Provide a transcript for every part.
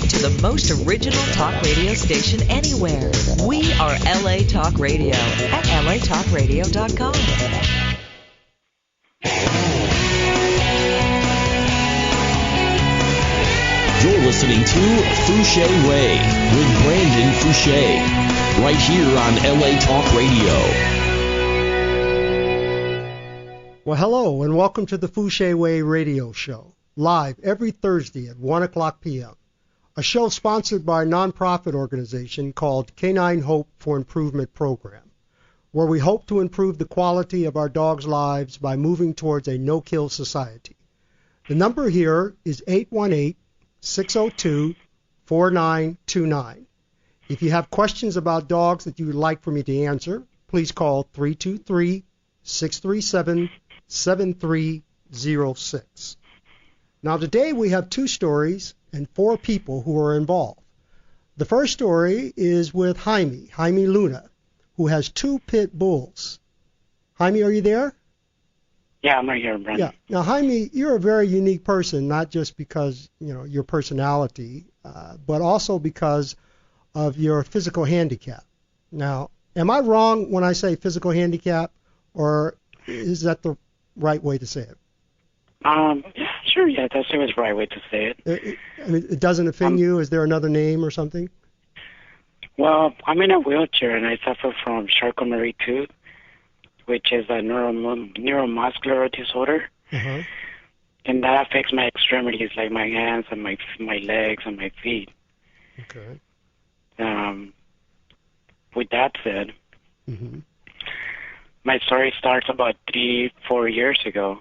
to the most original talk radio station anywhere. We are LA Talk Radio at latalkradio.com. You're listening to Fouché Way with Brandon Fouché, right here on LA Talk Radio. Well, hello, and welcome to the Fouché Way radio show, live every Thursday at 1 o'clock p.m., a show sponsored by a nonprofit organization called Canine Hope for Improvement Program, where we hope to improve the quality of our dogs' lives by moving towards a no-kill society. The number here is 818-602-4929. If you have questions about dogs that you would like for me to answer, please call 323-637-7306. Now today we have two stories and four people who are involved. The first story is with Jaime Luna, who has two pit bulls. Jaime, are you there? Yeah, I'm right here, Brandon. Yeah. Now, Jaime, you're a very unique person, not just because, your personality, but also because of your physical handicap. Now, am I wrong when I say physical handicap, or is that the right way to say it? Sure, yeah, that's the right way to say it. It doesn't offend you? Is there another name or something? Well, I'm in a wheelchair, and I suffer from Charcot-Marie-Tooth, which is a neuromuscular disorder. Uh-huh. And that affects my extremities, like my hands and my legs and my feet. Okay. With that said, mm-hmm. my story starts about 3-4 years ago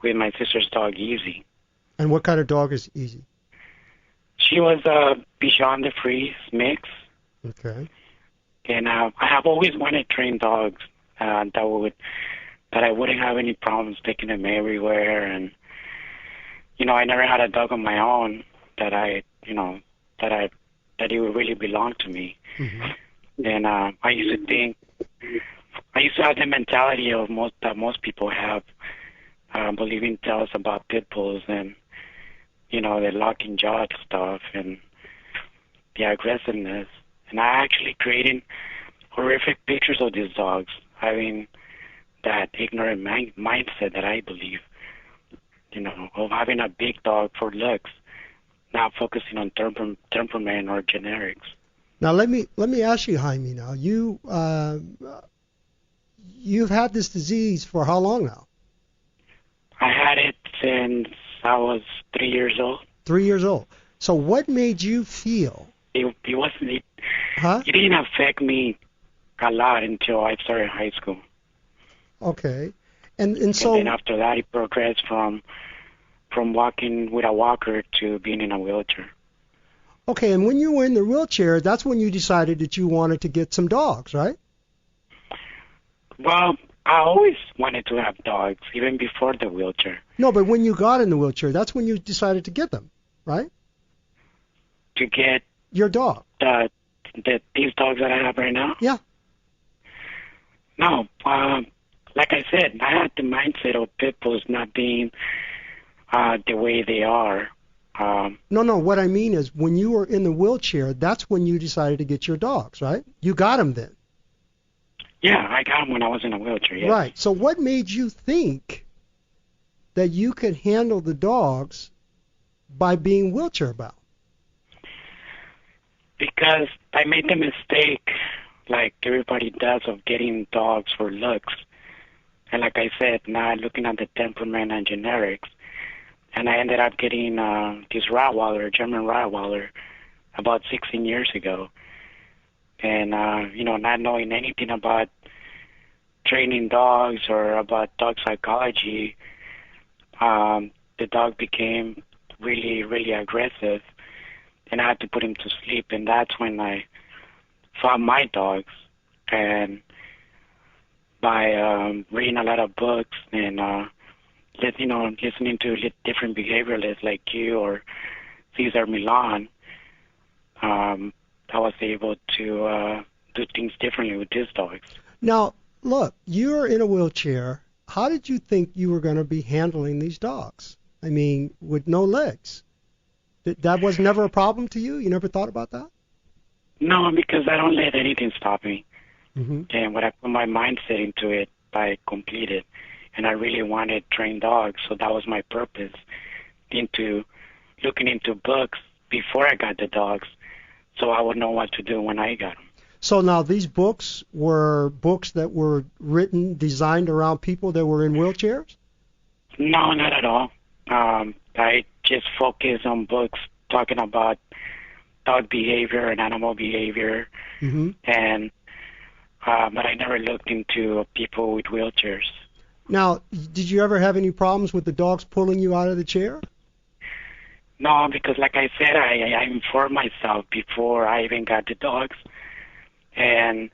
with my sister's dog, Easy. And what kind of dog is Easy? She was a Bichon de Frise mix. Okay. And I have always wanted trained dogs that I wouldn't have any problems taking them everywhere. And, I never had a dog of my own that it would really belong to me. Mm-hmm. And I used to have the mentality of most people have, believing tales about pit bulls and, the locking jaw stuff and the aggressiveness. And I actually created horrific pictures of these dogs, having that ignorant mindset that I believe, of having a big dog for looks, not focusing on temperament or generics. Now let me ask you, Jaime. Now you've had this disease for how long now? I had it since I was 3 years old. 3 years old. So what made you feel? It wasn't. Huh? It didn't affect me a lot until I started high school. Okay. And so. And then after that, it progressed from walking with a walker to being in a wheelchair. Okay, and when you were in the wheelchair, that's when you decided that you wanted to get some dogs, right? Well, I always wanted to have dogs, even before the wheelchair. No, but when you got in the wheelchair, that's when you decided to get them, right? To get your dog. These dogs that I have right now? Yeah. No, like I said, I had the mindset of pit bulls not being the way they are. No, what I mean is when you were in the wheelchair, that's when you decided to get your dogs, right? You got them then. Yeah, I got them when I was in a wheelchair, yes. Right. So what made you think that you could handle the dogs by being wheelchair bound? Because I made the mistake, like everybody does, of getting dogs for looks. And like I said, not looking at the temperament and generics. And I ended up getting this Rottweiler, German Rottweiler, about 16 years ago. And, not knowing anything about training dogs or about dog psychology, the dog became really, really aggressive. And I had to put him to sleep. And that's when I found my dogs. And by reading a lot of books and, listening to different behavioralists like you or Cesar Millan, I was able to do things differently with these dogs. Now, look, you're in a wheelchair. How did you think you were going to be handling these dogs? I mean, with no legs. That was never a problem to you? You never thought about that? No, because I don't let anything stop me. Mm-hmm. And when I put my mindset into it, I complete it. And I really wanted trained dogs, so that was my purpose into looking into books before I got the dogs, so I would know what to do when I got them. So now these books were books that were written, designed around people that were in wheelchairs? No, not at all. I just focus on books talking about dog behavior and animal behavior, Mm-hmm. and but I never looked into people with wheelchairs. Now, did you ever have any problems with the dogs pulling you out of the chair? No, because like I said, I informed myself before I even got the dogs, and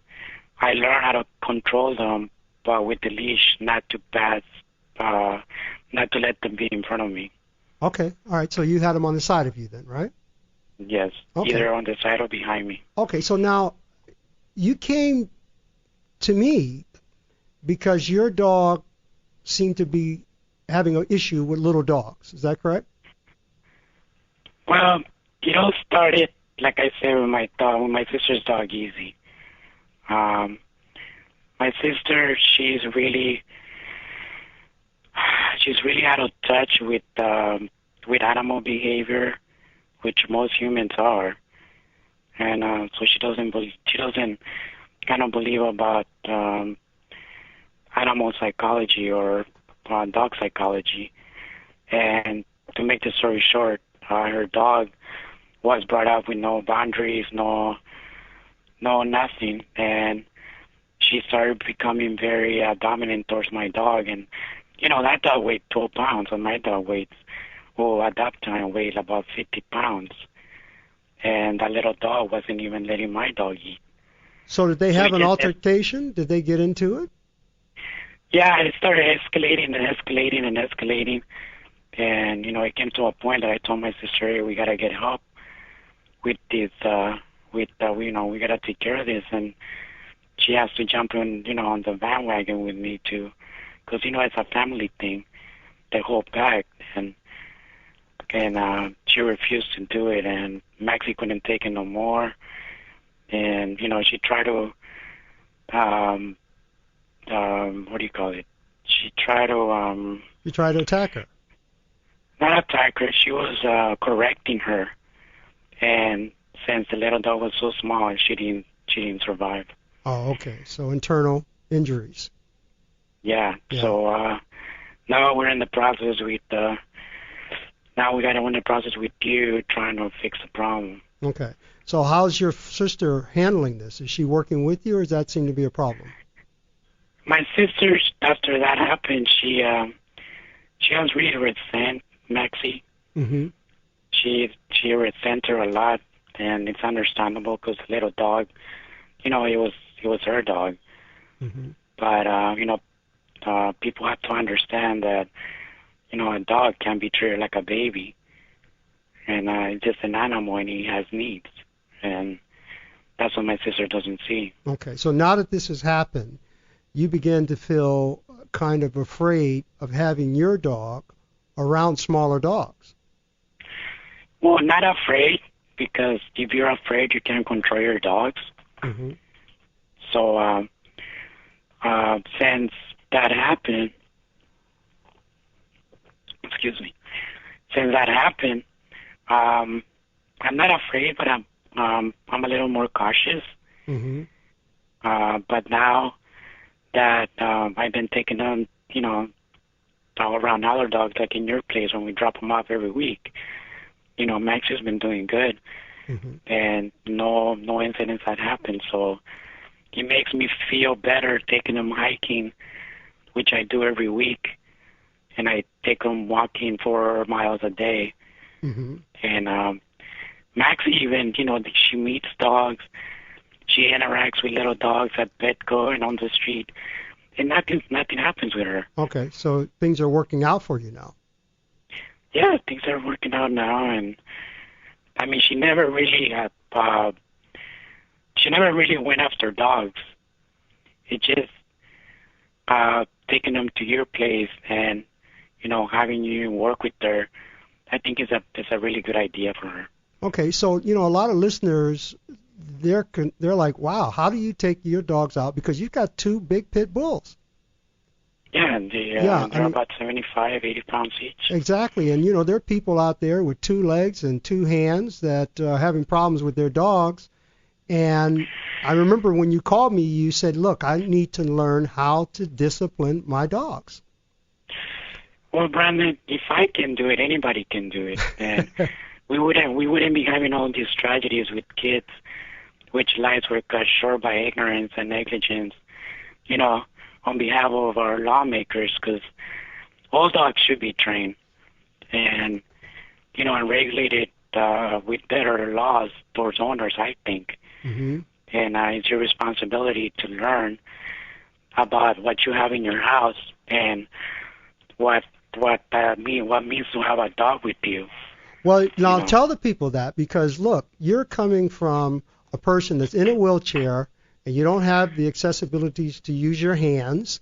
I learned how to control them, but with the leash, not to pass, not to let them be in front of me. Okay, all right. So you had them on the side of you then, right? Yes, Okay. either on the side or behind me. Okay, so now you came to me because your dog seemed to be having an issue with little dogs. Is that correct? Well, it all started, like I said, with my dog, with my sister's dog, Easy. My sister, she's really out of touch with animal behavior, which most humans are, and so she doesn't kind of believe about animal psychology or dog psychology. And to make the story short, her dog was brought up with no boundaries, no nothing, and she started becoming very dominant towards my dog. And that dog weighed 12 pounds, and my dog weighed, at that time weighed about 50 pounds. And that little dog wasn't even letting my dog eat. So did they have an altercation? Did they get into it? Yeah, it started escalating and escalating and escalating. And, it came to a point that I told my sister, hey, we got to get help with this, we got to take care of this. And she has to jump in, on the bandwagon with me too. Because, it's a family thing, the whole pack. And she refused to do it. And Maxie couldn't take it no more. And, she tried to, what do you call it? She tried to, You tried to attack her? Not attack her. She was correcting her, and since the little dog was so small, she didn't survive. Oh, okay. So internal injuries. Yeah. Yeah. So now we're in the process with. Now we got to in the process with you trying to fix the problem. Okay. So how's your sister handling this? Is she working with you, or does that seem to be a problem? My sister, after that happened, she was really resent Maxie. Mm-hmm. She resent her a lot, and it's understandable because the little dog, it was her dog. Mm-hmm. But people have to understand that a dog can be treated like a baby, and it's just an animal, and he has needs, and that's what my sister doesn't see. Okay. So now that this has happened, you begin to feel kind of afraid of having your dog around smaller dogs. Well, not afraid, because if you're afraid, you can't control your dogs. Mm-hmm. So since that happened, I'm not afraid, but I'm a little more cautious. Mm-hmm. But now that I've been taking them, around other dogs, like in your place when we drop them off every week, Max has been doing good, Mm-hmm. and no incidents had happened. So it makes me feel better taking them hiking, which I do every week, and I take them walking 4 miles a day. Mm-hmm. And Max even, she meets dogs. She interacts with little dogs at Petco and on the street, and nothing happens with her. Okay. So things are working out for you now. Yeah, things are working out now, and I mean, she never really went after dogs. It just taking them to your place and having you work with her I think it's a really good idea for her. Okay, so a lot of listeners, they're like, wow, how do you take your dogs out? Because you've got 2 big pit bulls. Yeah, they're about 75, 80 pounds each. Exactly, and there are people out there with 2 legs and 2 hands that are having problems with their dogs. And I remember when you called me, you said, look, I need to learn how to discipline my dogs. Well, Brandon, if I can do it, anybody can do it. And we wouldn't be having all these tragedies with kids, which lives were cut short by ignorance and negligence, on behalf of our lawmakers, because all dogs should be trained and, and regulated with better laws towards owners, I think. Mm-hmm. And it's your responsibility to learn about what you have in your house and what means to have a dog with you. Well, now tell the people that, because look, you're coming from a person that's in a wheelchair and you don't have the accessibilities to use your hands.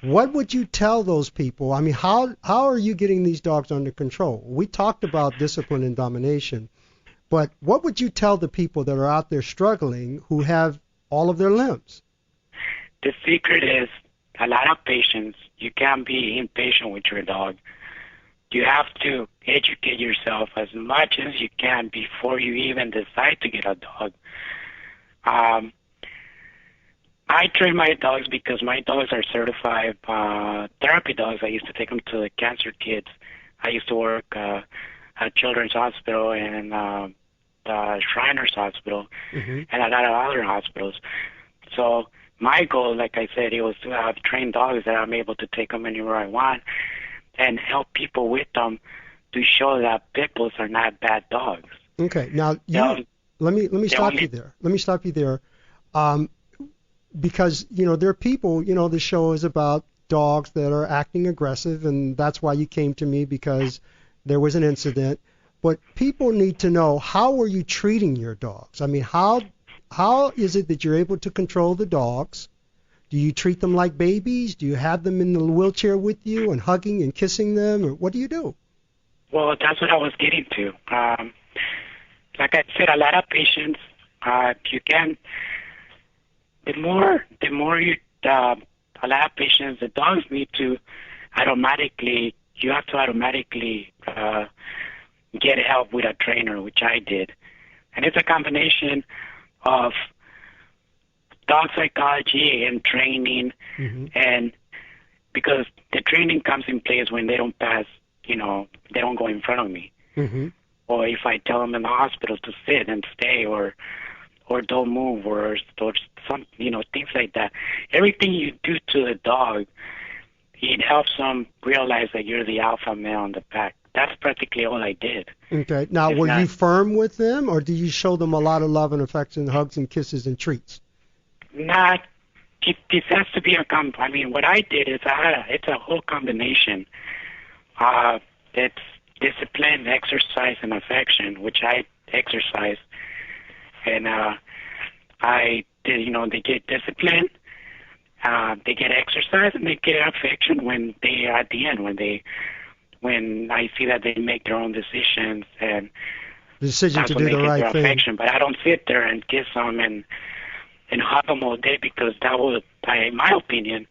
What would you tell those people? I mean, how are you getting these dogs under control? We talked about discipline and domination, but what would you tell the people that are out there struggling who have all of their limbs? The secret is a lot of patience. You can't be impatient with your dog. You have to educate yourself as much as you can before you even decide to get a dog. I train my dogs because my dogs are certified therapy dogs. I used to take them to the cancer kids. I used to work at Children's Hospital and the Shriners Hospital, mm-hmm. and a lot of other hospitals. So my goal, like I said, it was to have trained dogs that I'm able to take them anywhere I want and help people with them to show that pit bulls are not bad dogs. Okay, now let me stop you there. Let me stop you there. Because, there are people, the show is about dogs that are acting aggressive, and that's why you came to me, because there was an incident. But people need to know, how are you treating your dogs? I mean, how is it that you're able to control the dogs? Do you treat them like babies? Do you have them in the wheelchair with you and hugging and kissing them? Or what do you do? Well, that's what I was getting to. Like I said, a lot of patients, you can... The more you, a lot of patients, the dogs need to you have to automatically get help with a trainer, which I did. And it's a combination of dog psychology and training, mm-hmm. and because the training comes in place when they don't pass, they don't go in front of me. Mm-hmm. Or if I tell them in the hospital to sit and stay, or don't move, or some, things like that. Everything you do to the dog, it helps them realize that you're the alpha male in the pack. That's practically all I did. Okay. Now, were you firm with them, or do you show them a lot of love and affection, hugs and kisses and treats? This has to be what I did is it's a whole combination. It's discipline, exercise, and affection, which I exercise. And I did, they get discipline, they get exercise, and they get affection when they are at the end, when I see that they make their own decisions, and decision to do the right thing. Affection. But I don't sit there and kiss them and hug them all day, because that would, in my opinion,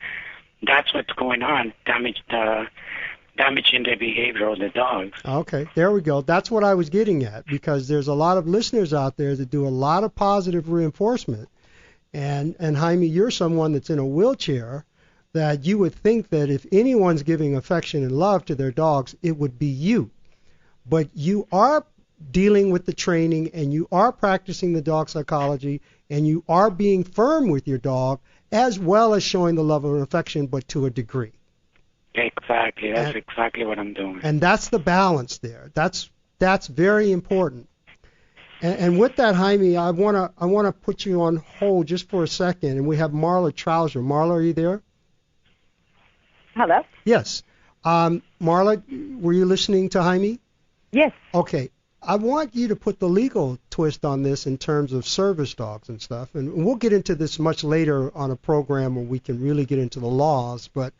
that's what's going on, damaging the behavior of the dogs. Okay, there we go. That's what I was getting at, because there's a lot of listeners out there that do a lot of positive reinforcement. And Jaime, you're someone that's in a wheelchair, that you would think that if anyone's giving affection and love to their dogs, it would be you. But you are dealing with the training, and you are practicing the dog psychology, and you are being firm with your dog, as well as showing the love and affection, but to a degree. Exactly. That's exactly what I'm doing. And that's the balance there. That's very important. And with that, Jaime, I wanna put you on hold just for a second, and we have Marla Trouser. Marla, are you there? Hello? Yes. Marla, were you listening to Jaime? Yes. Okay. I want you to put the legal twist on this in terms of service dogs and stuff, and we'll get into this much later on a program where we can really get into the laws, but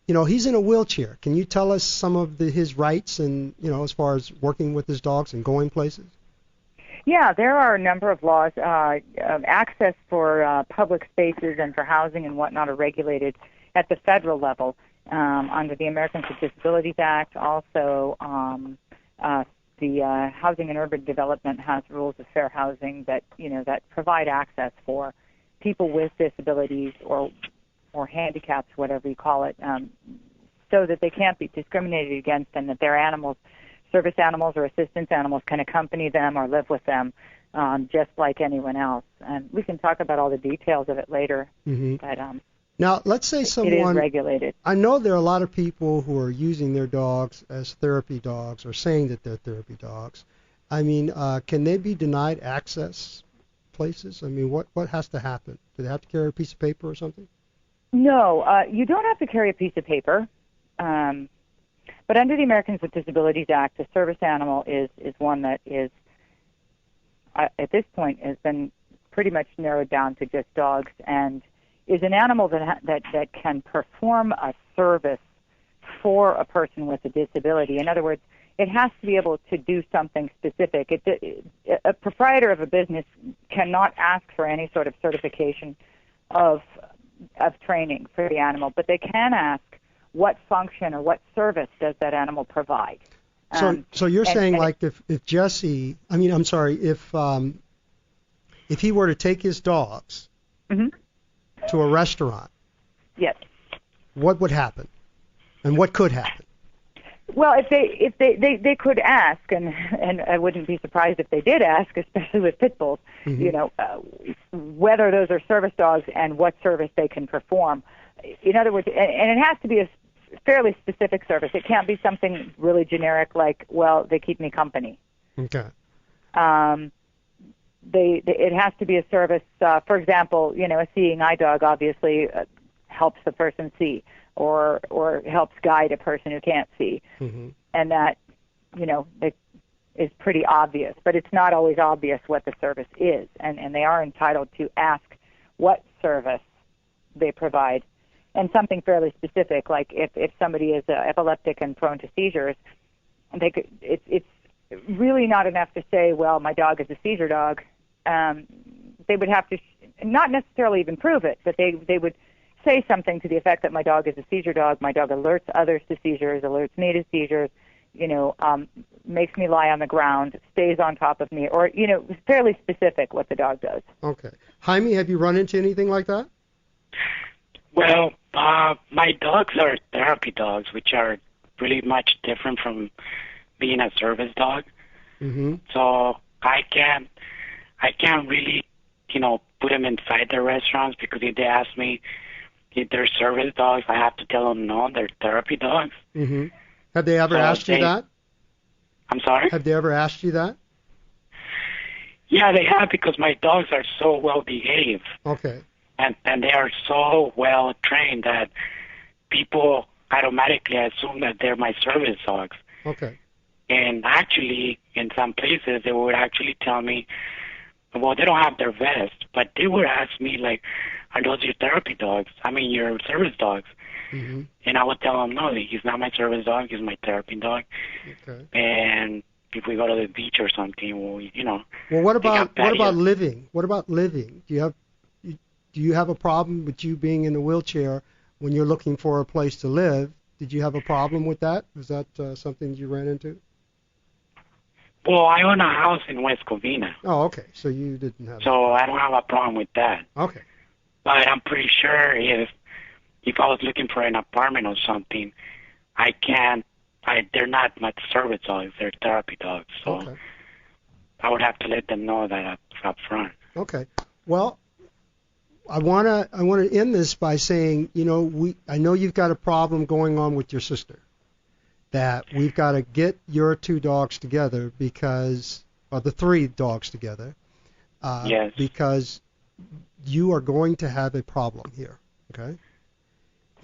he's in a wheelchair. Can you tell us some of his rights and, as far as working with his dogs and going places? Yeah, there are a number of laws. Access for public spaces and for housing and whatnot are regulated at the federal level under the Americans with Disabilities Act. Also, the Housing and Urban Development has rules of fair housing that provide access for people with disabilities or handicaps, whatever you call it, so that they can't be discriminated against and that their animals, service animals or assistance animals, can accompany them or live with them just like anyone else. And we can talk about all the details of it later. Mm-hmm. But now, let's say someone... It is regulated. I know there are a lot of people who are using their dogs as therapy dogs or saying that they're therapy dogs. I mean, can they be denied access places? I mean, what has to happen? Do they have to carry a piece of paper or something? No, you don't have to carry a piece of paper. But under the Americans with Disabilities Act, a service animal is one that is, at this point, has been pretty much narrowed down to just dogs, and is an animal that can perform a service for a person with a disability. In other words, it has to be able to do something specific. A proprietor of a business cannot ask for any sort of certification of training for the animal, but they can ask what function or what service does that animal provide. So you're saying like if Jesse, if he were to take his dogs to a restaurant, yes, what would happen, and what could happen? Well, if they could ask, and I wouldn't be surprised if they did ask, especially with pit bulls, whether those are service dogs and what service they can perform. In other words, and it has to be a fairly specific service. It can't be something really generic like, well, they keep me company. Okay. It has to be a service. For example, a seeing eye dog obviously helps the person see, or helps guide a person who can't see, and that it is pretty obvious. But it's not always obvious what the service is, and they are entitled to ask what service they provide. And something fairly specific, like if somebody is epileptic and prone to seizures, it's really not enough to say, well, my dog is a seizure dog. They would have to not necessarily even prove it, but they would say something to the effect that my dog is a seizure dog. My dog alerts others to seizures, alerts me to seizures. Makes me lie on the ground, stays on top of me, or fairly specific what the dog does. Okay, Jaime, have you run into anything like that? Well, my dogs are therapy dogs, which are really much different from being a service dog. Mm-hmm. So I can't really, put them inside the restaurants, because if they ask me if they're service dogs, I have to tell them no, they're therapy dogs. Mm-hmm. Have they ever asked you that? I'm sorry? Have they ever asked you that? Yeah, they have, because my dogs are so well behaved. Okay. And they are so well trained that people automatically assume that they're my service dogs. Okay. And actually, in some places, they would actually tell me, well, they don't have their vest, but they would ask me, like, are those your therapy dogs? I mean, your service dogs. Mm-hmm. And I would tell them, no, he's not my service dog, he's my therapy dog. Okay. And if we go to the beach or something, well, Well, what about living? What about living? Do you have a problem with you being in a wheelchair when you're looking for a place to live? Did you have a problem with that? Was that something you ran into? Well, I own a house in West Covina. Oh, okay. So you didn't have. So I don't have a problem with that. Okay. But I'm pretty sure if I was looking for an apartment or something, I can't. They're not my service dogs; they're therapy dogs. So okay. I would have to let them know that up front. Okay. Well, I want to end this by saying, I know you've got a problem going on with your sister, that we've got to get your two dogs together the three dogs together. Yes. Because you are going to have a problem here. Okay.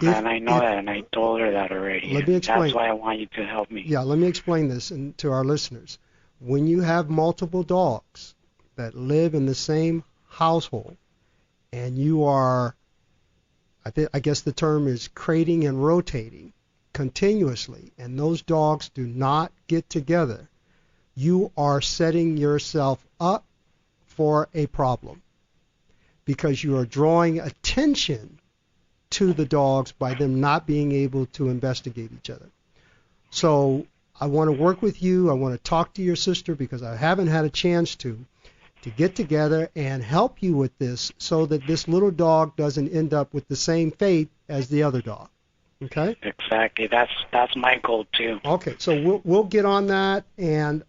And I know that, and I told her that already. Let me explain. That's why I want you to help me. Yeah, let me explain this to our listeners. When you have multiple dogs that live in the same household, and you are I guess the term is crating and rotating continuously, and those dogs do not get together, you are setting yourself up for a problem, because you are drawing attention to the dogs by them not being able to investigate each other. So I want to work with you. I want to talk to your sister, because I haven't had a chance to get together and help you with this, so that this little dog doesn't end up with the same fate as the other dog. Okay? Exactly. That's my goal too. Okay, so we'll get on that, and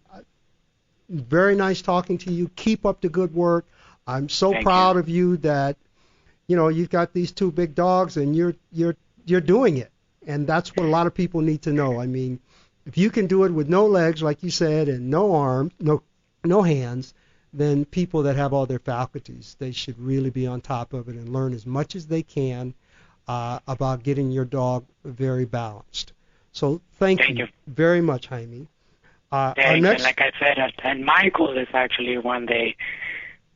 very nice talking to you. Keep up the good work. I'm so proud of you that you've got these two big dogs, and you're doing it. And that's what a lot of people need to know. I mean, if you can do it with no legs, like you said, and no arms, no hands, then people that have all their faculties, they should really be on top of it and learn as much as they can about getting your dog very balanced. So thank you very much, Jaime. And like I said, and my goal is actually one day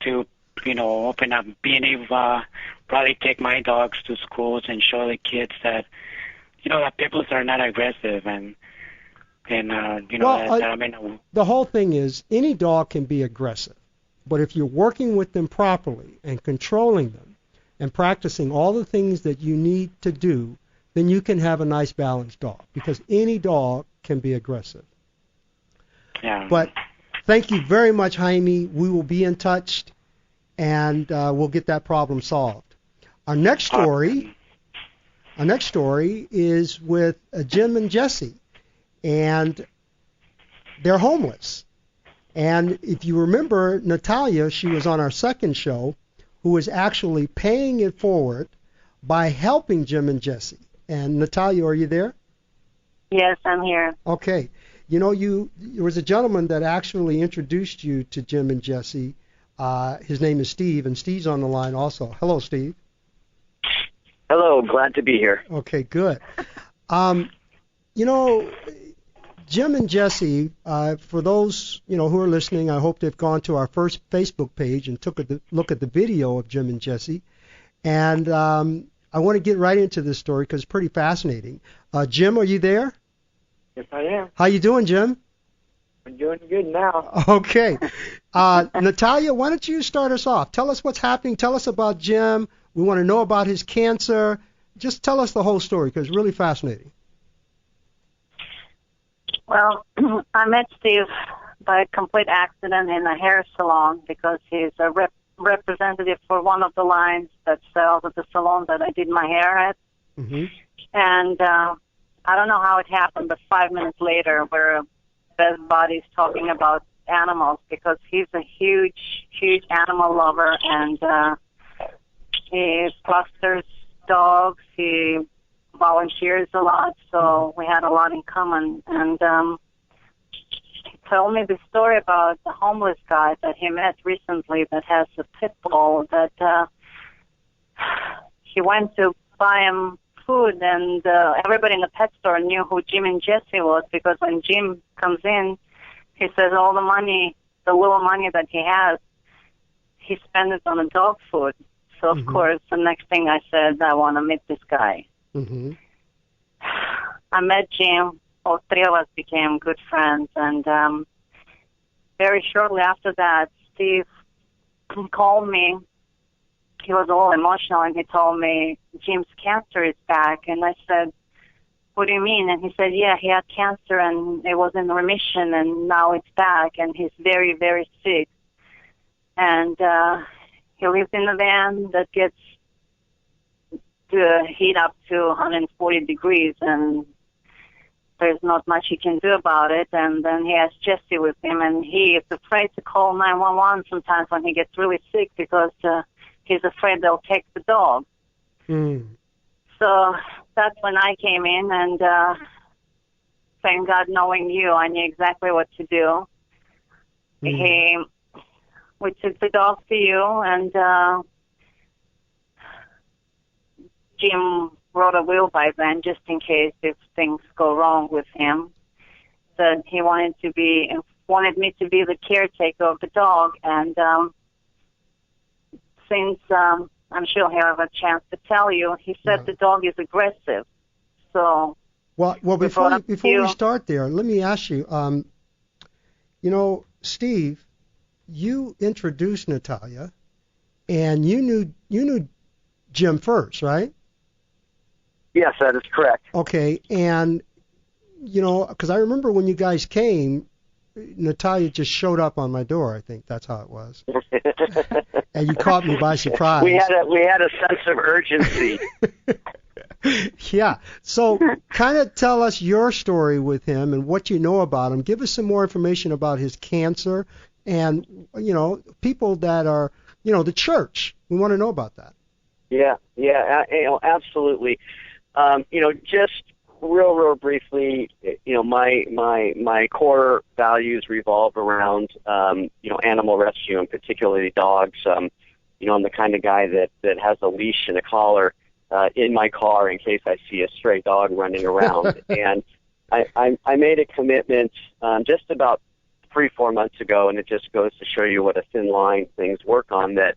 to, open up, being able to probably take my dogs to schools and show the kids that, that people are not aggressive, and the whole thing is any dog can be aggressive, but if you're working with them properly and controlling them and practicing all the things that you need to do, then you can have a nice balanced dog, because any dog can be aggressive. Yeah. But thank you very much, Jaime. We will be in touch, and we'll get that problem solved. Our next story is with Jim and Jesse, and they're homeless. And if you remember Natalia, she was on our second show, who was actually paying it forward by helping Jim and Jesse. And Natalia, are you there? Yes, I'm here. Okay. There was a gentleman that actually introduced you to Jim and Jesse. His name is Steve, and Steve's on the line also. Hello, Steve. Hello, glad to be here. Okay, good. Jim and Jesse, for those, who are listening, I hope they've gone to our first Facebook page and took a look at the video of Jim and Jesse. And I want to get right into this story because it's pretty fascinating. Jim, are you there? Yes, I am. How you doing, Jim? I'm doing good now. Okay. Natalia, why don't you start us off? Tell us what's happening. Tell us about Jim. We want to know about his cancer. Just tell us the whole story because it's really fascinating. Well, I met Steve by complete accident in a hair salon because he's a representative for one of the lines that sells at the salon that I did my hair at. Mm-hmm. And I don't know how it happened, but 5 minutes later, we're best buddies talking about animals because he's a huge, huge animal lover, and he fosters dogs. He volunteers a lot, so we had a lot in common. And he told me the story about the homeless guy that he met recently that has a pit bull that he went to buy him food, and everybody in the pet store knew who Jim and Jesse was because when Jim comes in, he says all the money, the little money that he has, he spends it on the dog food. So, of course, the next thing I said, I want to meet this guy. Mm-hmm. I met Jim. All three of us became good friends. And very shortly after that, Steve called me. He was all emotional, and he told me, Jim's cancer is back. And I said, what do you mean? And he said, yeah, he had cancer, and it was in remission, and now it's back, and he's very, very sick. And he lives in a van that gets the heat up to 140 degrees, and there's not much he can do about it. And then he has Jesse with him, and he is afraid to call 911 sometimes when he gets really sick because he's afraid they'll take the dog. Mm. So that's when I came in, and thank God, knowing you, I knew exactly what to do. Mm. We took the dog to you, and Jim wrote a will by then, just in case if things go wrong with him. That he wanted me to be the caretaker of the dog, and since I'm sure he'll have a chance to tell you. He said the dog is aggressive. So. Well, before we start there, let me ask you. Steve, you introduced Natalia, and you knew Jim first, right? Yes, that is correct. Okay, and because I remember when you guys came, Natalia just showed up on my door. I think that's how it was. And you caught me by surprise. We had a sense of urgency. Yeah. So kind of tell us your story with him and what you know about him. Give us some more information about his cancer and, people that are, the church. We want to know about that. Yeah, absolutely. Just real briefly, my core values revolve around, animal rescue, and particularly dogs. I'm the kind of guy that has a leash and a collar in my car in case I see a stray dog running around. And I made a commitment just about 3-4 months ago, and it just goes to show you what a thin line things work on, that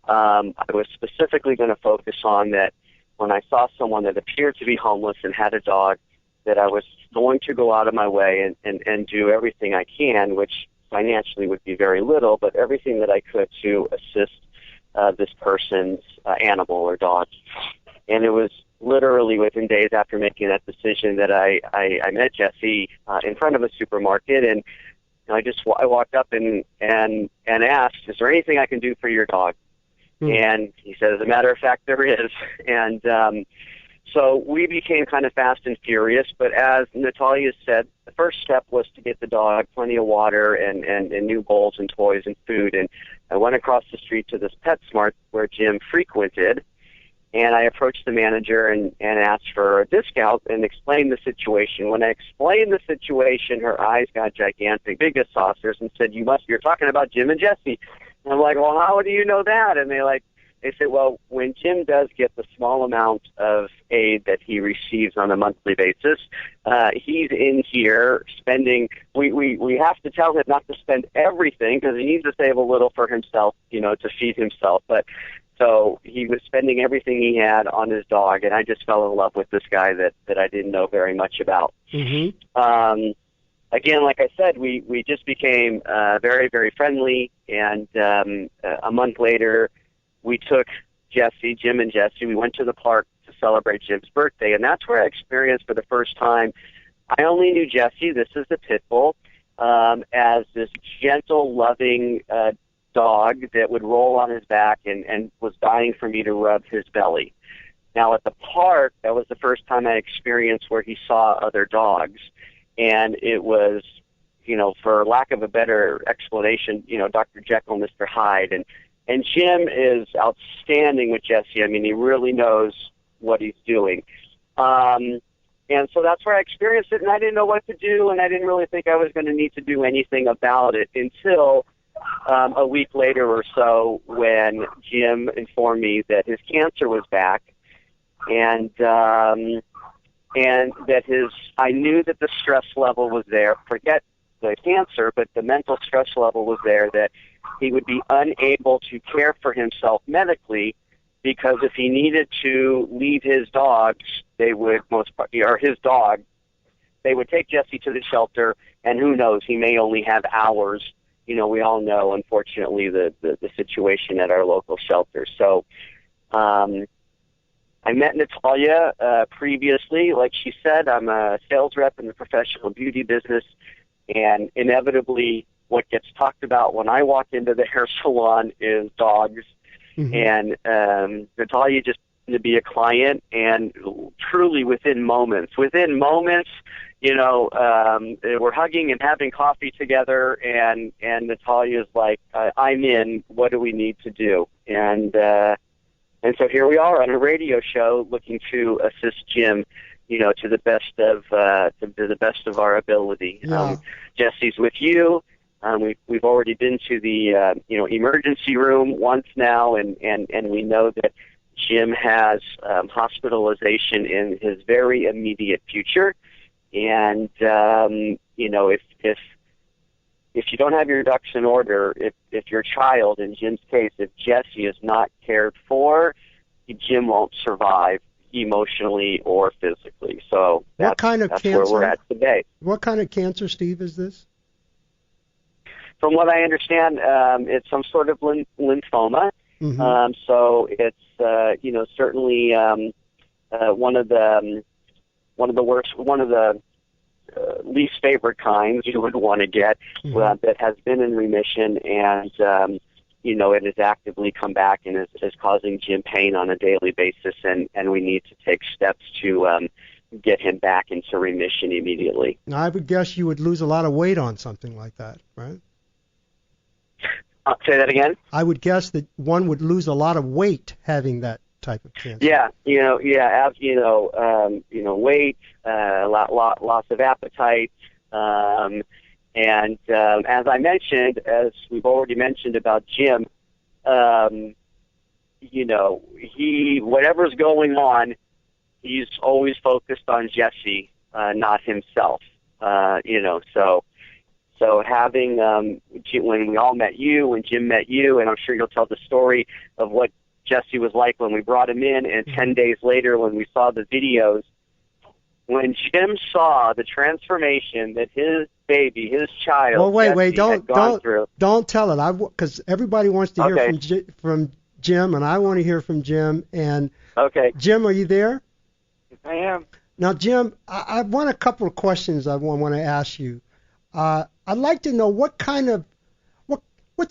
I was specifically going to focus on that when I saw someone that appeared to be homeless and had a dog, that I was going to go out of my way and do everything I can, which financially would be very little, but everything that I could to assist this person's animal or dog. And it was literally within days after making that decision that I met Jesse in front of a supermarket, and I walked up and asked, "Is there anything I can do for your dog?" And he said, "As a matter of fact, there is." And so we became kind of fast and furious. But as Natalia said, the first step was to get the dog plenty of water and new bowls and toys and food. And I went across the street to this PetSmart where Jim frequented. And I approached the manager and asked for a discount and explained the situation. When I explained the situation, her eyes got gigantic, big as saucers, and said, "You're talking about Jim and Jesse." And I'm like, "Well, how do you know that?" And they said, "Well, when Jim does get the small amount of aid that he receives on a monthly basis, he's in here spending, we have to tell him not to spend everything because he needs to save a little for himself, to feed himself. But so he was spending everything he had on his dog, and I just fell in love with this guy that I didn't know very much about." Mm-hmm. Again, like I said, we just became very, very friendly, and a month later, we took Jim and Jesse. We went to the park to celebrate Jim's birthday, and that's where I experienced for the first time. I only knew Jesse, this is the pit bull, as this gentle, loving dog that would roll on his back and was dying for me to rub his belly. Now, at the park, that was the first time I experienced where he saw other dogs, and it was, for lack of a better explanation, Dr. Jekyll, Mr. Hyde, and Jim is outstanding with Jesse. I mean, he really knows what he's doing. And so that's where I experienced it, and I didn't know what to do, and I didn't really think I was going to need to do anything about it until a week later or so when Jim informed me that his cancer was back, and that I knew that the stress level was there. Forget the cancer, but the mental stress level was there, that he would be unable to care for himself medically, because if he needed to leave his dogs, they would they would take Jesse to the shelter, and who knows, he may only have hours. We all know, unfortunately, the situation at our local shelter. So I met Natalia previously. Like she said, I'm a sales rep in the professional beauty business, and inevitably what gets talked about when I walk into the hair salon is dogs. Mm-hmm. And Natalia just to be a client, and truly within moments, we're hugging and having coffee together, and Natalia's like, "I'm in. What do we need to do?" And so here we are on a radio show, looking to assist Jim, to the best of our ability. Yeah. Jesse's with you. We've already been to the emergency room once now, and we know that Jim has hospitalization in his very immediate future. And if if you don't have your ducks in order, if your child, in Jim's case, if Jesse is not cared for, Jim won't survive emotionally or physically. So that's where we're at today. What kind of cancer, Steve, is this? From what I understand, it's some sort of lymphoma. Mm-hmm. So it's certainly one of the least favorite kinds you would want to get, that has been in remission, and it has actively come back and is causing Jim pain on a daily basis, and we need to take steps to get him back into remission immediately. Now, I would guess you would lose a lot of weight on something like that, right? Say that again? I would guess that one would lose a lot of weight having that type of cancer. Yeah, weight, loss of appetite, and as I mentioned, as we've already mentioned about Jim, whatever's going on, he's always focused on Jesse, not himself. So having when we all met you, when Jim met you, and I'm sure you'll tell the story of what Jesse was like when we brought him in, and 10 days later when we saw the videos, when Jim saw the transformation that his baby, his child, well, wait, had gone through. Don't tell it, because everybody wants to hear from Jim, and I want to hear from Jim. And Jim, are you there? Yes, I am. Now, Jim, I want a couple of questions I want to ask you. I'd like to know what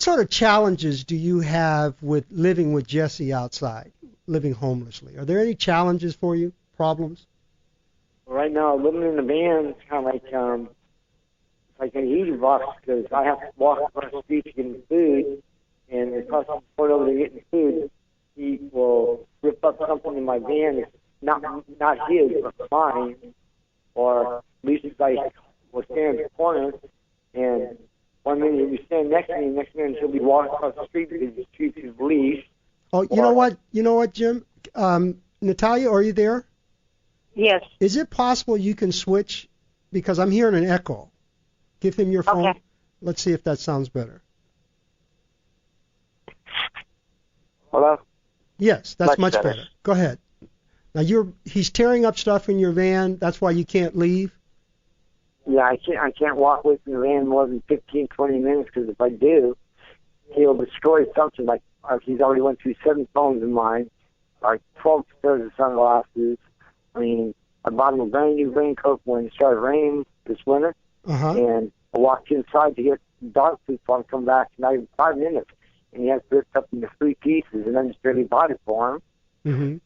sort of challenges do you have with living with Jesse outside, living homelessly? Are there any challenges for you, problems? Right now, living in the van is kind of like an easy box, because I have to walk across the street to get food, and if I point over to getting food, he will rip up something in my van. It's not his, but mine, or at least it's like will stand in the corner, and 1 minute he'll be standing next to me, next minute he'll be walking across the street because the street is leashed. Oh, you know what, Jim? Natalia, are you there? Yes. Is it possible you can switch? Because I'm hearing an echo. Give him your phone. Okay. Let's see if that sounds better. Hello? Yes, that's much better. Go ahead. Now he's tearing up stuff in your van. That's why you can't leave. Yeah, I can't walk away from the van more than 15, 20 minutes, because if I do, he'll destroy something. Like he's already went through 7 phones of mine, like 12 pairs of sunglasses. I mean, I bought him a brand new raincoat when it started raining this winter, and I walked inside to get dog food for him to come back, not even 5 minutes, and he has to ripped up into 3 pieces, and then just barely bought it for him. Mm-hmm.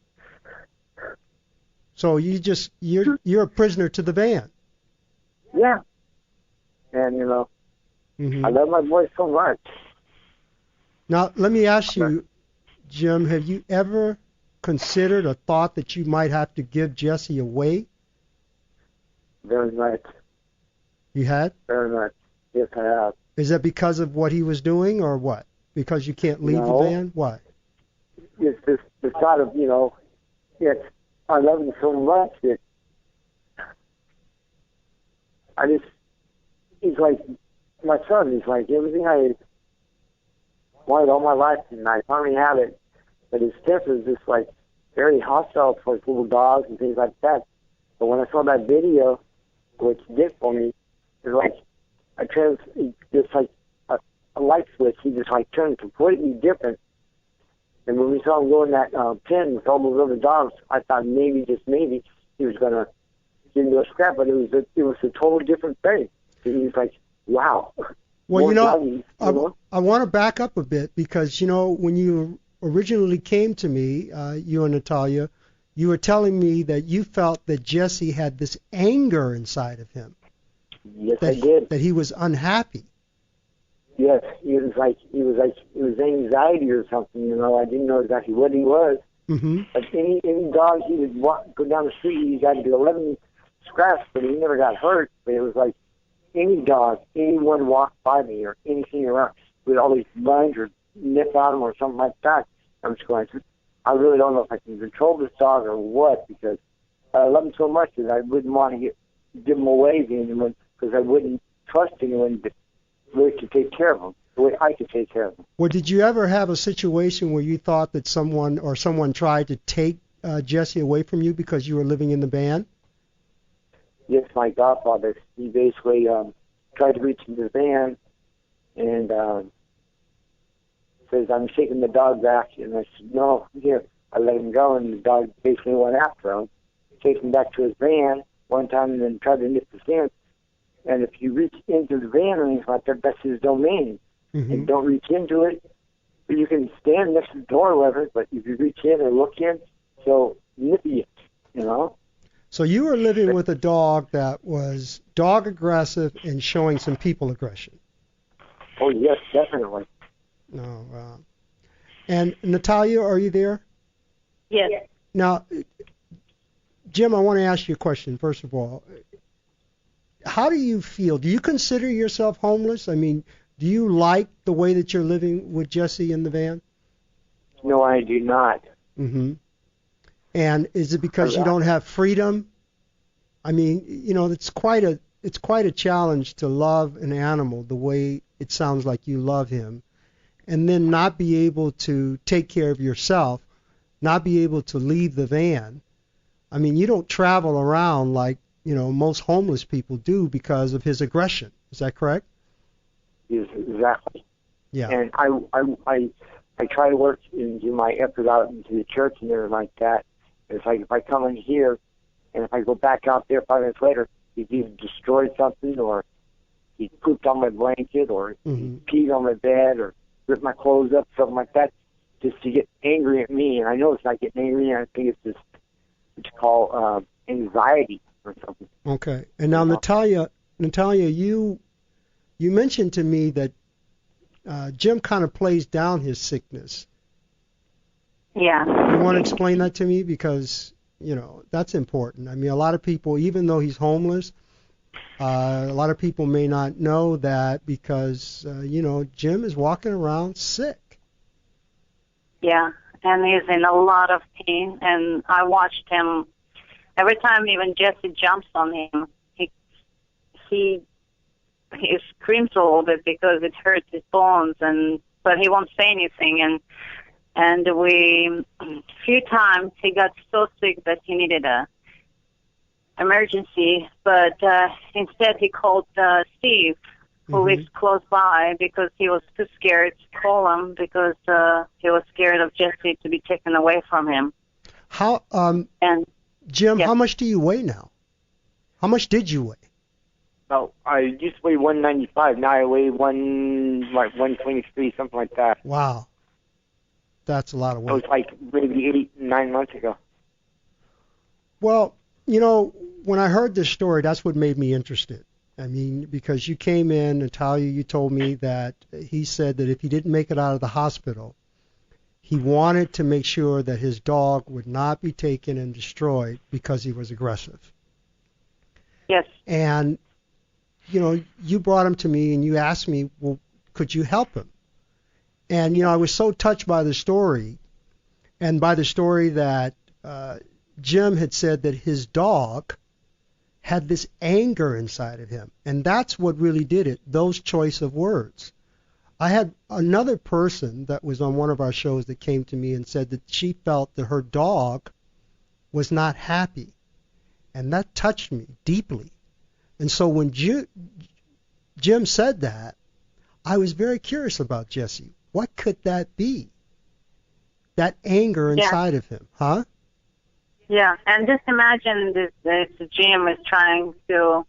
So you're a prisoner to the van. Yeah. And, I love my boy so much. Now, let me ask you, Jim, have you ever considered or thought that you might have to give Jesse away? Very much. You had? Very much. Yes, I have. Is that because of what he was doing, or what? Because you can't leave the van? Why? It's just the thought of, I love him so much that he's like my son. He's like everything I wanted all my life, and I finally have it. But his temper is just like very hostile towards little dogs and things like that. But when I saw that video, which he did for me, it's like just like a light switch. He just like turned completely different. And when we saw him go in that pen with all those other dogs, I thought maybe, just maybe, he was gonna get into a scrap. But it was a totally different thing. He was like, wow. Well, I want to back up a bit, because when you originally came to me, you and Natalia, you were telling me that you felt that Jesse had this anger inside of him. Yes, I did. That he was unhappy. Yes, it was anxiety or something. I didn't know exactly what he was. Mm-hmm. But any dog, he would go down the street. He got into 11 scraps, but he never got hurt. But it was like any dog, anyone walked by me or anything around, with all these lunge or nip at him or something like that. I'm just going, I really don't know if I can control this dog or what, because I love him so much that I wouldn't want to give him away to anyone, because I wouldn't trust anyone to way to take care of them, the way I could take care of them. Well, did you ever have a situation where you thought that someone tried to take Jesse away from you because you were living in the van? Yes, my godfather, he basically tried to reach into the van and says, I'm taking the dog back. And I said, no, here. I let him go, and the dog basically went after him, chased him back to his van one time and then tried to nip the fence. And if you reach into the van or anything like that, that's his domain. Mm-hmm. And don't reach into it. But you can stand next to the door or whatever, but if you reach in or look in, so nippy it, you know? So you were living with a dog that was dog aggressive and showing some people aggression. Oh, yes, definitely. No, and Natalia, are you there? Yes. Now, Jim, I want to ask you a question, first of all. How do you feel? Do you consider yourself homeless? I mean, do you like the way that you're living with Jesse in the van? No, I do not. Mm-hmm. And is it because you don't have freedom? I mean, you know, it's quite a challenge to love an animal the way it sounds like you love him, and then not be able to take care of yourself, not be able to leave the van. I mean, you don't travel around like, you know, most homeless people do because of his aggression. Is that correct? Yes, exactly. Yeah. And I try to work and do my effort out into the church and everything like that. It's like if I come in here and if I go back out there 5 minutes later, he's either destroyed something or he pooped on my blanket or he peed on my bed or ripped my clothes up, something like that, just to get angry at me. And I know it's not getting angry, and I think it's just what you call anxiety or something. Okay. And now, Natalia, you mentioned to me that Jim kind of plays down his sickness. Yeah. You want to explain that to me? Because, you know, that's important. I mean, a lot of people, even though he's homeless, a lot of people may not know that because, you know, Jim is walking around sick. Yeah, and he's in a lot of pain, and I watched him every time even Jesse jumps on him, he screams a little bit because it hurts his bones, but he won't say anything, and we a few times he got so sick that he needed a emergency, but instead he called Steve, who lives close by, because he was too scared to call him because he was scared of Jesse to be taken away from him. How Jim, yes. How much do you weigh now? How much did you weigh? Oh, I used to weigh 195. Now I weigh 123, something like that. Wow. That's a lot of weight. It was like maybe 8-9 months ago. Well, you know, when I heard this story, that's what made me interested. I mean, because you came in, Natalia, you told me that he said that if he didn't make it out of the hospital, he wanted to make sure that his dog would not be taken and destroyed because he was aggressive. Yes. And, you know, you brought him to me and you asked me, well, could you help him? And, you know, I was so touched by the story, and by the story that Jim had said that his dog had this anger inside of him. And that's what really did it, those choice of words. I had another person that was on one of our shows that came to me and said that she felt that her dog was not happy. And that touched me deeply. And so when Jim said that, I was very curious about Jesse. What could that be? That anger inside of him, huh? Yeah, and just imagine this Jim is trying to,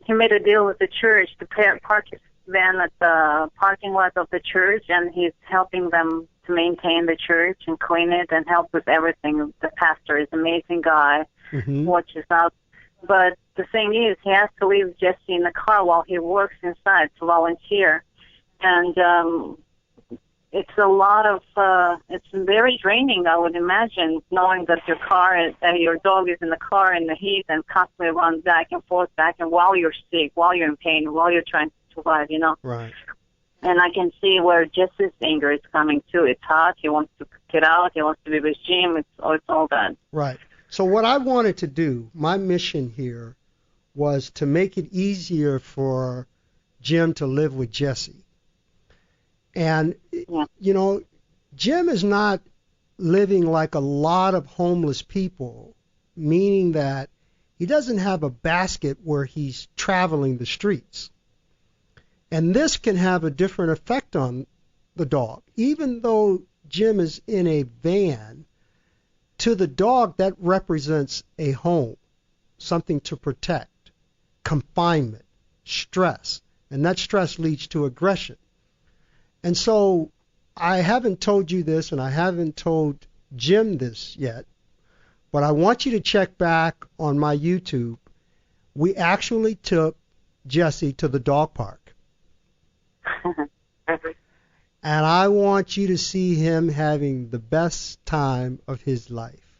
he made a deal with the church to park his van at the parking lot of the church, and he's helping them to maintain the church and clean it and help with everything. The pastor is an amazing guy, watches out. But the thing is, he has to leave Jesse in the car while he works inside to volunteer. And it's a lot of, it's very draining, I would imagine, knowing that your dog is in the car in the heat and constantly runs back and forth, and while you're sick, while you're in pain, while you're trying to survive, you know. Right. And I can see where Jesse's anger is coming too. It's hot. He wants to get out. He wants to be with Jim. It's all that. Right. So what I wanted to do, my mission here, was to make it easier for Jim to live with Jesse. And, Jim is not living like a lot of homeless people, meaning that he doesn't have a basket where he's traveling the streets. And this can have a different effect on the dog. Even though Jim is in a van, to the dog that represents a home, something to protect, confinement, stress, and that stress leads to aggression. And so I haven't told you this, and I haven't told Jim this yet, but I want you to check back on my YouTube. We actually took Jesse to the dog park. And I want you to see him having the best time of his life.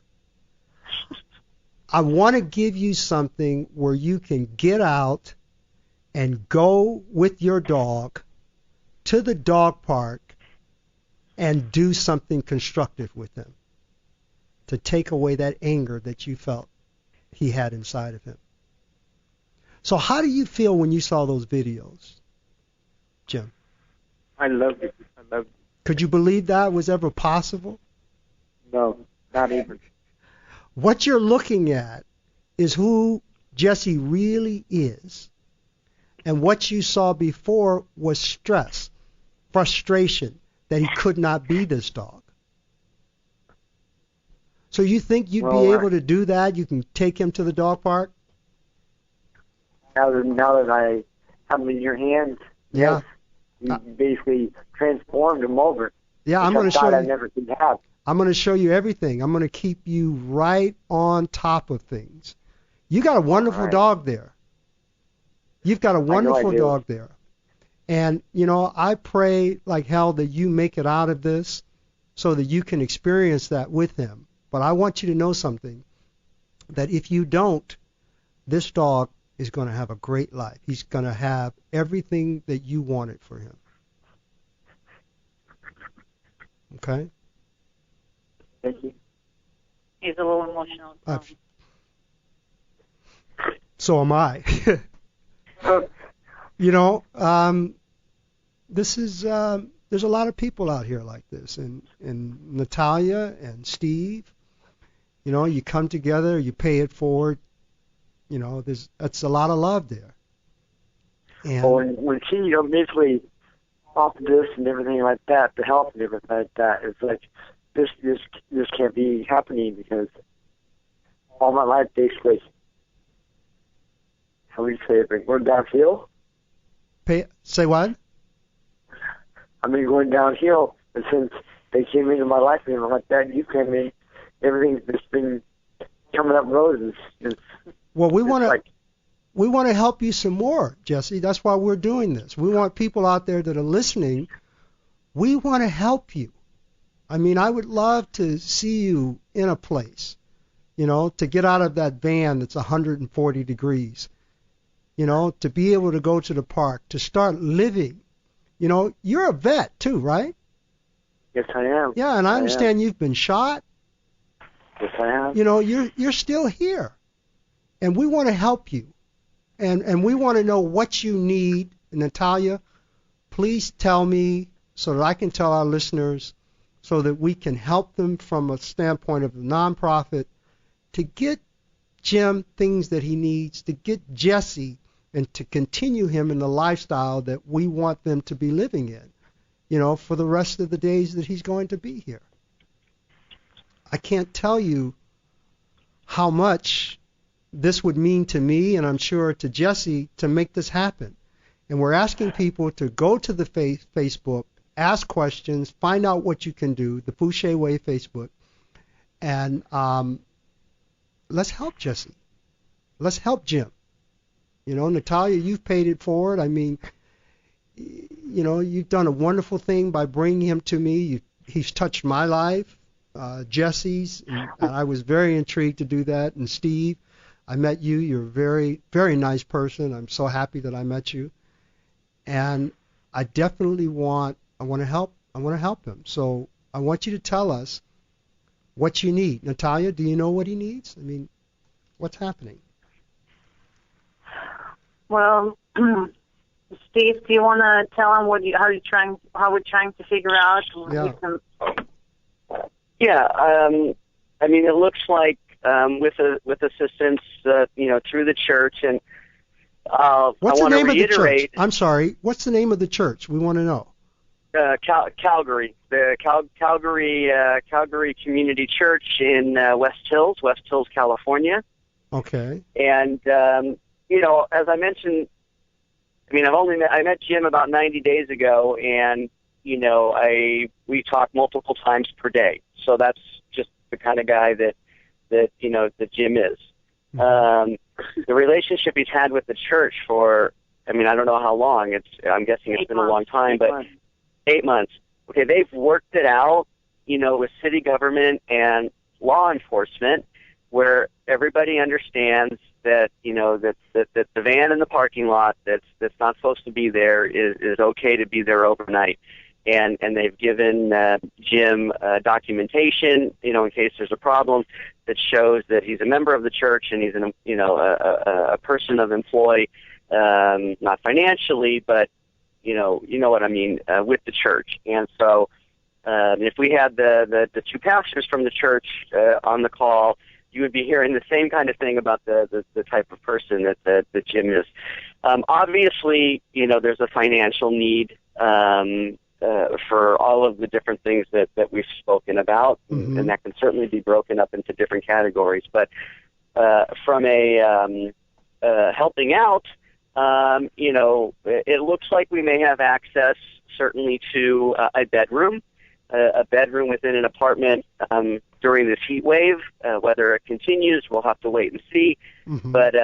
I want to give you something where you can get out and go with your dog to the dog park and do something constructive with him to take away that anger that you felt he had inside of him. So how do you feel when you saw those videos, Jim? I loved it. Could you believe that was ever possible? No, not even. What you're looking at is who Jesse really is. And what you saw before was stress, frustration that he could not be this dog. So you think you'd be able to do that? You can take him to the dog park? Now that I have him in your hands, yeah. You basically transformed him over. Yeah, I'm going to show you. I never could have. I'm going to show you everything. I'm going to keep you right on top of things. You got a wonderful dog there. You've got a wonderful dog there. And, I pray like hell that you make it out of this so that you can experience that with him. But I want you to know something, that if you don't, this dog is going to have a great life. He's going to have everything that you wanted for him. Okay? Thank you. He's a little emotional. So am I. This is there's a lot of people out here like this, and Natalia and Steve. You come together, you pay it forward. That's a lot of love there. And when she basically offered this and everything like that, the help and everything like that, it's like this can't be happening because all my life basically, how would you say it, going downhill? Say what? I've been going downhill, and since they came into my life and everything like that, and you came in, everything's just been coming up roses. Well, we want to help you some more, Jesse. That's why we're doing this. We want people out there that are listening. We want to help you. I mean, I would love to see you in a place, to get out of that van that's 140 degrees, to be able to go to the park, to start living. You're a vet too, right? Yes, I am. Yeah, and I understand you've been shot. Yes, I am. You're still here. And we want to help you. And we want to know what you need. Natalia, please tell me so that I can tell our listeners so that we can help them from a standpoint of the nonprofit to get Jim things that he needs, to get Jesse and to continue him in the lifestyle that we want them to be living in, for the rest of the days that he's going to be here. I can't tell you how much this would mean to me, and I'm sure to Jesse, to make this happen. And we're asking people to go to the Facebook, ask questions, find out what you can do, the Fouché Way Facebook, and let's help Jesse. Let's help Jim. Natalia, you've paid it forward. I mean, you've done a wonderful thing by bringing him to me. He's touched my life, Jesse's, and I was very intrigued to do that. And Steve, I met you. You're a very, very nice person. I'm so happy that I met you. And I definitely want to help him. So I want you to tell us what you need. Natalia, do you know what he needs? I mean, what's happening? Well, Steve, do you want to tell him how we're trying to figure out? Yeah. I mean, it looks like with assistance, through the church, and what's I the name of the church? I'm sorry. What's the name of the church? We want to know. Calgary, the Calgary Community Church in West Hills, California. Okay. And as I mentioned, I mean, I met Jim about 90 days ago, and we talk multiple times per day. So that's just the kind of guy that Jim is. Mm-hmm. The relationship he's had with the church for, I mean, I don't know how long. I'm guessing it's been a long time, but 8 months. Okay, they've worked it out, with city government and law enforcement, where everybody understands that, that the van in the parking lot that's not supposed to be there is okay to be there overnight. And they've given Jim documentation, in case there's a problem, that shows that he's a member of the church and he's a person of employ, not financially, but you know what I mean, with the church. And so if we had the two pastors from the church on the call, you would be hearing the same kind of thing about the type of person that Jim is. Obviously, there's a financial need for all of the different things that we've spoken about, mm-hmm. and that can certainly be broken up into different categories. But from a helping out, it looks like we may have access certainly to a bedroom within an apartment during this heat wave. Whether it continues, we'll have to wait and see. Mm-hmm. But,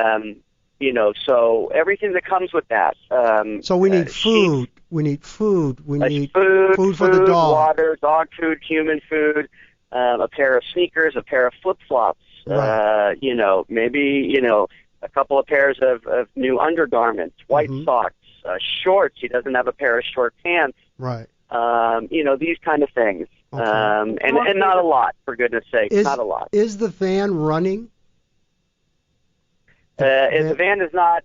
so everything that comes with that. So we need food. We need food. We need food for the dog. Water, dog food, human food, a pair of sneakers, a pair of flip-flops, right. Maybe, a couple of pairs of new undergarments, white mm-hmm. socks, shorts. He doesn't have a pair of short pants. Right. These kind of things. Okay. And not a lot, for goodness sake, not a lot. Is the van running? The van is not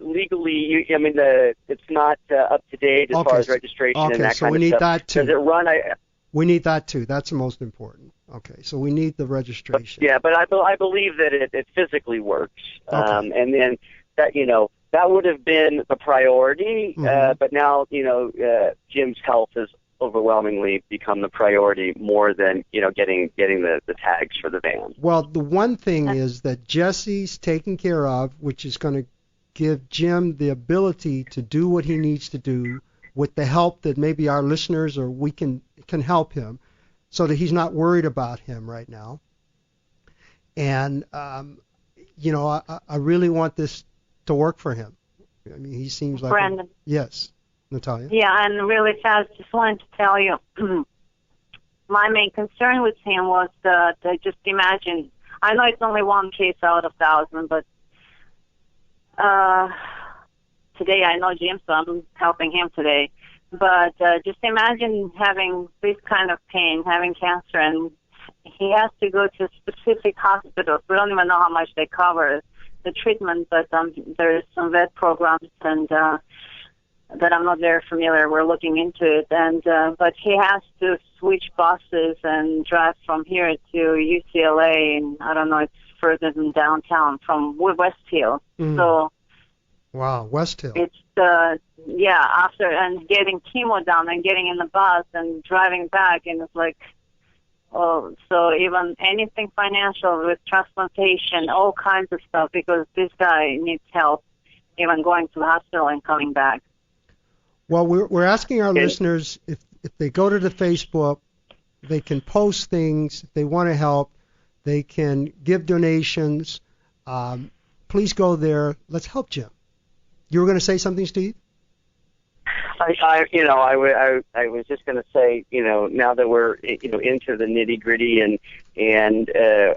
legally. It's not up to date as far as registration and that kind of stuff. Okay, so we need that too. Does it run? We need that too. That's the most important. Okay, so we need the registration. But I believe that it physically works. Okay. And then that would have been the priority. Mm-hmm. But now Jim's health has overwhelmingly become the priority more than getting the tags for the van. Well, the one thing is that Jesse's taken care of, which is going to give Jim the ability to do what he needs to do with the help that maybe our listeners or we can help him, so that he's not worried about him right now. And I really want this to work for him. I mean, he seems like Brandon. Yes. Natalia? Yeah, and really fast, just wanted to tell you, my main concern with him was to just imagine, I know it's only one case out of 1,000, but today I know Jim, so I'm helping him today. But just imagine having this kind of pain, having cancer, and he has to go to specific hospitals. We don't even know how much they cover the treatment, but there's some vet programs and that I'm not very familiar. We're looking into it, and but he has to switch buses and drive from here to UCLA, and I don't know, it's further than downtown from West Hill. Mm. So, wow, West Hill. It's after and getting chemo done and getting in the bus and driving back, and it's like, oh, so even anything financial with transplantation, all kinds of stuff, because this guy needs help, even going to the hospital and coming back. Well, we're asking our listeners if they go to the Facebook, they can post things. If they want to help, they can give donations. Please go there. Let's help Jim. You were going to say something, Steve? I was just going to say, now that we're, into the nitty gritty and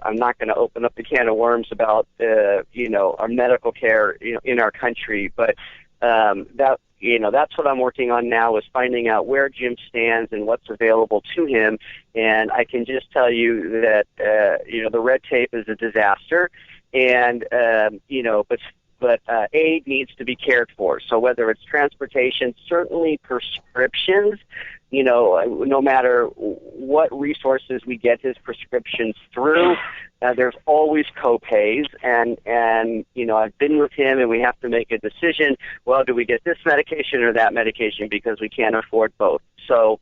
I'm not going to open up the can of worms about, our medical care, in our country, but, that's what I'm working on now, is finding out where Jim stands and what's available to him. And I can just tell you that, the red tape is a disaster. And, but aid needs to be cared for. So whether it's transportation, certainly prescriptions, no matter what resources we get his prescriptions through, there's always co-pays. And I've been with him, and we have to make a decision. Well, do we get this medication or that medication, because we can't afford both? So,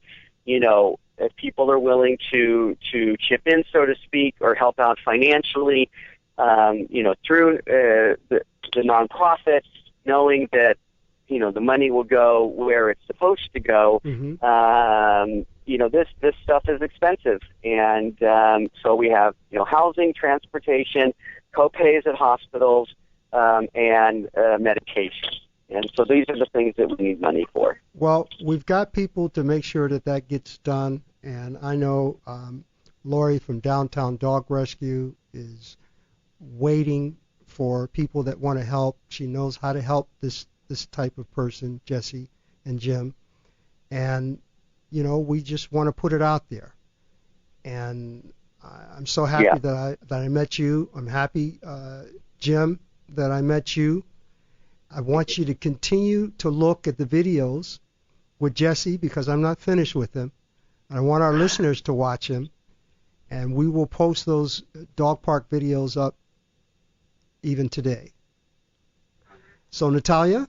if people are willing to chip in, so to speak, or help out financially, through the nonprofits, knowing that, the money will go where it's supposed to go. This stuff is expensive. And so we have, housing, transportation, co-pays at hospitals, and medication. And so these are the things that we need money for. Well, we've got people to make sure that gets done. And I know Lori from Downtown Dog Rescue is waiting for people that want to help. She knows how to help this type of person, Jesse and Jim. And, we just want to put it out there. And I'm so happy that I met you. I'm happy, Jim, that I met you. I want you to continue to look at the videos with Jesse, because I'm not finished with him. I want our listeners to watch him. And we will post those dog park videos up even today. So, Natalia?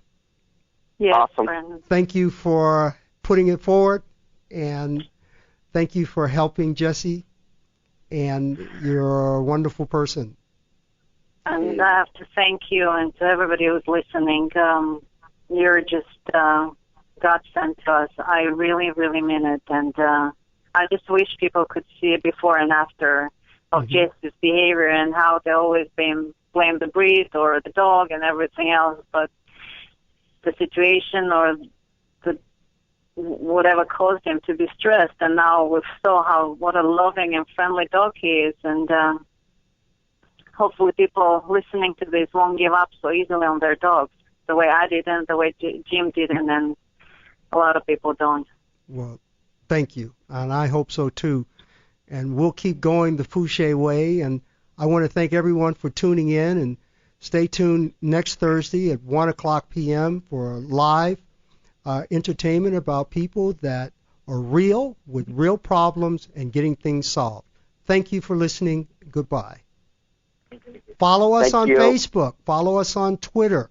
Yes, awesome. Brandon. Thank you for putting it forward, and thank you for helping Jesse, and you're a wonderful person. And I have to thank you and to everybody who's listening. You're just God sent to us. I really, really mean it. And I just wish people could see it before and after of Jesse's behavior and how they always blame the breed or the dog and everything else. But the situation or whatever caused him to be stressed, and now we saw what a loving and friendly dog he is. And hopefully people listening to this won't give up so easily on their dogs, the way I did and the way Jim did, and then a lot of people don't. Well, thank you, and I hope so too. And we'll keep going the Fouché way, and I want to thank everyone for tuning in, and stay tuned next Thursday at 1 o'clock p.m. for live entertainment about people that are real, with real problems, and getting things solved. Thank you for listening. Goodbye. Follow us on Facebook. Follow us on Twitter.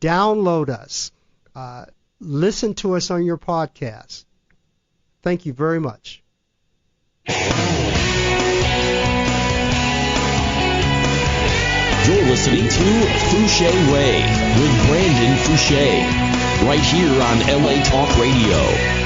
Download us. Listen to us on your podcast. Thank you very much. You're listening to Fouché Way with Brandon Fouché, right here on LA Talk Radio.